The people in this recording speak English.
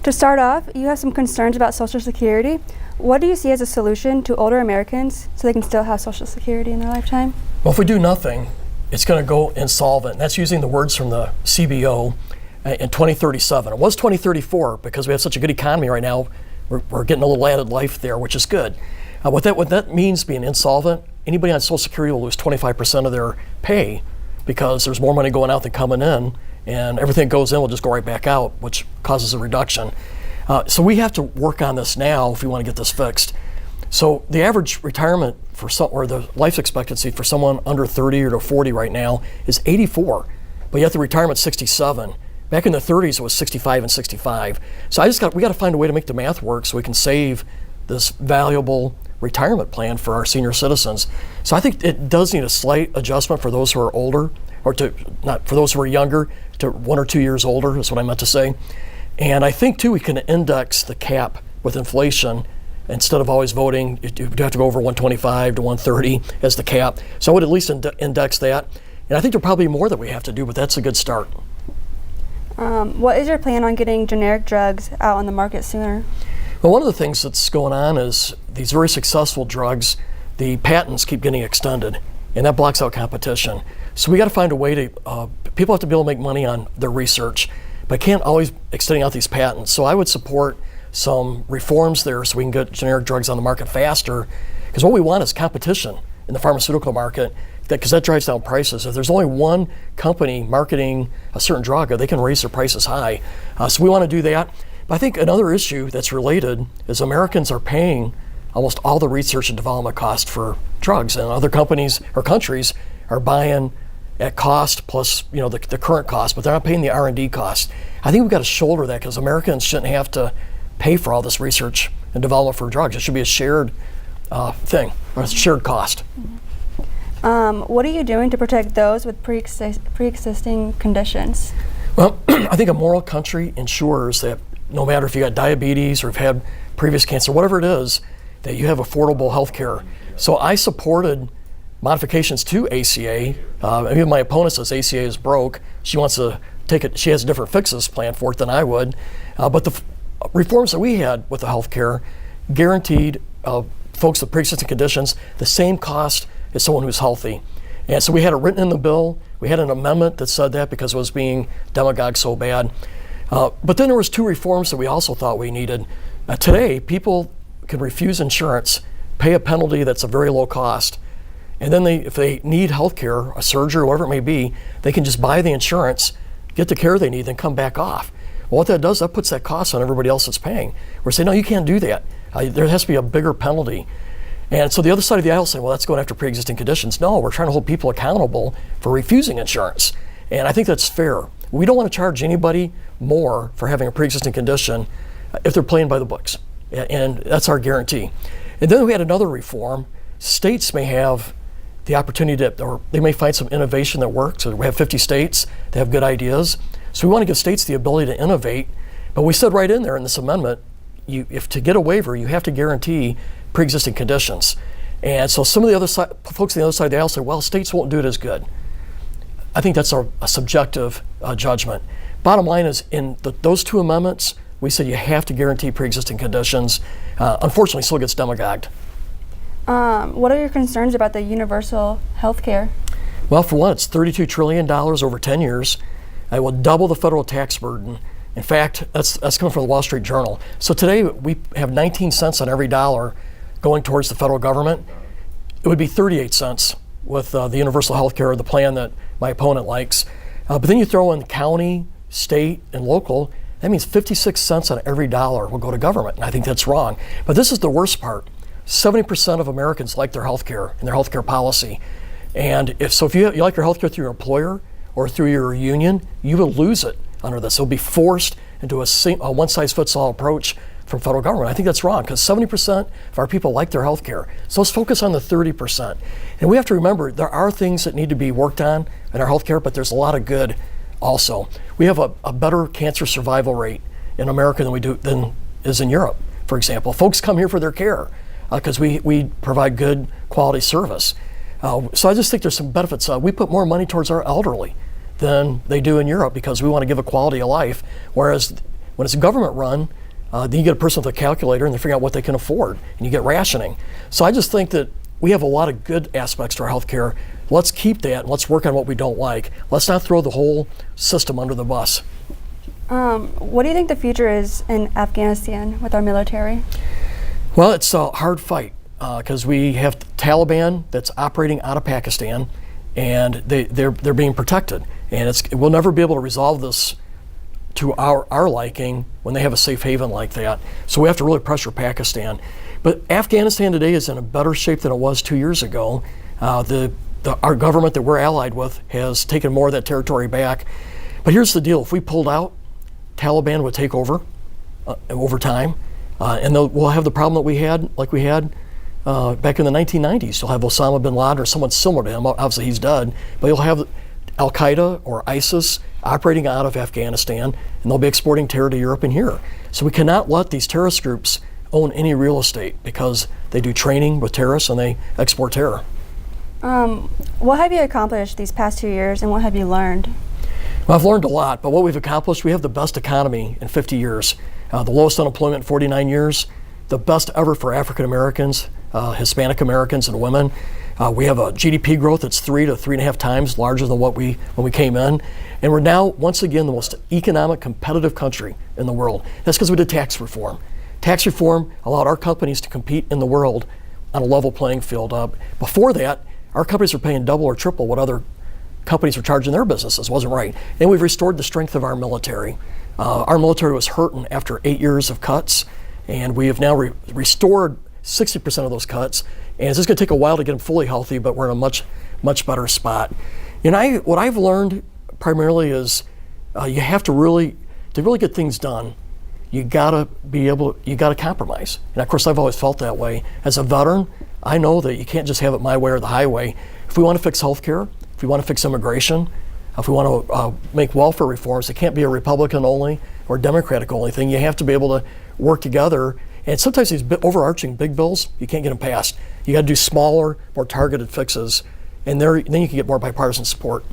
To start off, you have some concerns about Social Security. What do you see as a solution to older Americans so they can still have Social Security in their lifetime? Well, if we do nothing, it's going to go insolvent. That's using the words from the CBO in 2037. It was 2034 because we have such a good economy right now. We're getting a little added life there, which is good. What that means being insolvent, anybody on Social Security will lose 25% of their pay because there's more money going out than coming in, and everything that goes in will just go right back out, which causes a reduction. So we have to work on this now if we want to get this fixed. So the average retirement or the life expectancy for someone under 30 or to 40 right now is 84, but yet the retirement's 67. Back in the 30s, it was 65 and 65. So we got to find a way to make the math work so we can save this valuable retirement plan for our senior citizens. So I think it does need a slight adjustment for those who are older, or not for those who are younger, to 1 or 2 years older is what I meant to say. And I think too we can index the cap with inflation instead of always voting. You have to go over 125 to 130 as the cap. So I would at least index that. And I think there'll probably be more that we have to do, but that's a good start. What is your plan on getting generic drugs out on the market sooner? Well, one of the things that's going on is these very successful drugs, the patents keep getting extended, and that blocks out competition. So we got to find a way to, people have to be able to make money on their research, but can't always extending out these patents. So I would support some reforms there so we can get generic drugs on the market faster, because what we want is competition in the pharmaceutical market, because that drives down prices. If there's only one company marketing a certain drug, they can raise their prices high. So we want to do that. But I think another issue that's related is Americans are paying almost all the research and development cost for drugs, and other companies or countries are buying at cost plus the current cost, but they're not paying the R&D cost. I think we've got to shoulder that because Americans shouldn't have to pay for all this research and development for drugs. It should be a shared thing, or a shared cost. What are you doing to protect those with pre-existing conditions? Well, I think a moral country ensures that no matter if you got diabetes or have had previous cancer, whatever it is, that you have affordable health care. So I supported modifications to ACA. Even my opponent says ACA is broke. She wants to take it, she has different fixes planned for it than I would. But the reforms that we had with the health care guaranteed folks with pre-existing conditions the same cost as someone who's healthy. And so we had it written in the bill. We had an amendment that said that because it was being demagogued so bad. But then there was 2 reforms that we also thought we needed. Today, people can refuse insurance, pay a penalty that's a very low cost, and then if they need health care, a surgery, or whatever it may be, they can just buy the insurance, get the care they need, then come back off. Well, what that does, that puts that cost on everybody else that's paying. We're saying, no, you can't do that. There has to be a bigger penalty. And so the other side of the aisle saying, well, that's going after pre-existing conditions. No, we're trying to hold people accountable for refusing insurance. And I think that's fair. We don't want to charge anybody more for having a pre-existing condition if they're playing by the books. And that's our guarantee. And then we had another reform. States may have the opportunity or they may find some innovation that works. So we have 50 states that have good ideas. So we want to give states the ability to innovate. But we said right in there in this amendment, if to get a waiver, you have to guarantee pre-existing conditions. And so some of the other folks on the other side of the aisle say, well, states won't do it as good. I think that's a subjective judgment. Bottom line is, in those 2 amendments, we said you have to guarantee pre-existing conditions. Unfortunately, still gets demagogued. What are your concerns about the universal health care? Well, for one, it's $32 trillion over 10 years. It will double the federal tax burden. In fact, that's coming from the Wall Street Journal. So today, we have 19 cents on every dollar going towards the federal government. It would be 38 cents with the universal health care, the plan that my opponent likes. But then you throw in county, state, and local. That means 56 cents on every dollar will go to government, and I think that's wrong. But this is the worst part. 70% of Americans like their health care and their health care policy. And if you like your health care through your employer or through your union, you will lose it under this. It'll be forced into a one-size-fits-all approach from federal government. I think that's wrong because 70% of our people like their health care. So let's focus on the 30%. And we have to remember there are things that need to be worked on in our health care, but there's a lot of good also. We have a better cancer survival rate in America than is in Europe, for example. Folks come here for their care because we provide good quality service. So I just think there's some benefits. We put more money towards our elderly than they do in Europe because we want to give a quality of life, whereas When it's government run, then you get a person with a calculator and they figure out what they can afford, and you get rationing. So I just think that we have a lot of good aspects to our healthcare. Let's keep that, and let's work on what we don't like. Let's not throw the whole system under the bus. What do you think the future is in Afghanistan with our military? Well, it's a hard fight because we have Taliban that's operating out of Pakistan, and they're being protected. And we'll never be able to resolve this to our liking when they have a safe haven like that. So we have to really pressure Pakistan. But Afghanistan today is in a better shape than it was 2 years ago. Our government that we're allied with has taken more of that territory back. But here's the deal: if we pulled out, Taliban would take over time, and we'll have the problem that we had back in the 1990s. You'll have Osama bin Laden or someone similar to him. Obviously, he's dead, but you'll have Al Qaeda or ISIS operating out of Afghanistan, and they'll be exporting terror to Europe and here. So we cannot let these terrorist groups own any real estate because they do training with terrorists and they export terror. What have you accomplished these past 2 years, and what have you learned? Well, I've learned a lot, but what we've accomplished, we have the best economy in 50 years, the lowest unemployment in 49 years, the best ever for African Americans, Hispanic Americans, and women. We have a GDP growth that's 3 to 3.5 times larger than when we came in, and we're now once again the most economic, competitive country in the world. That's because we did tax reform. Tax reform allowed our companies to compete in the world on a level playing field. Before that, our companies were paying double or triple what other companies were charging their businesses. It wasn't right. And we've restored the strength of our military. Our military was hurting after 8 years of cuts, and we have now restored 60% of those cuts. And it's just going to take a while to get them fully healthy, but we're in a much better spot. What I've learned primarily is you have to really get things done. You gotta compromise. And of course, I've always felt that way. As a veteran, I know that you can't just have it my way or the highway. If we want to fix healthcare, if we want to fix immigration, if we want to make welfare reforms, it can't be a Republican only or Democratic only thing. You have to be able to work together. And sometimes these overarching big bills, you can't get them passed. You got to do smaller, more targeted fixes, and then you can get more bipartisan support.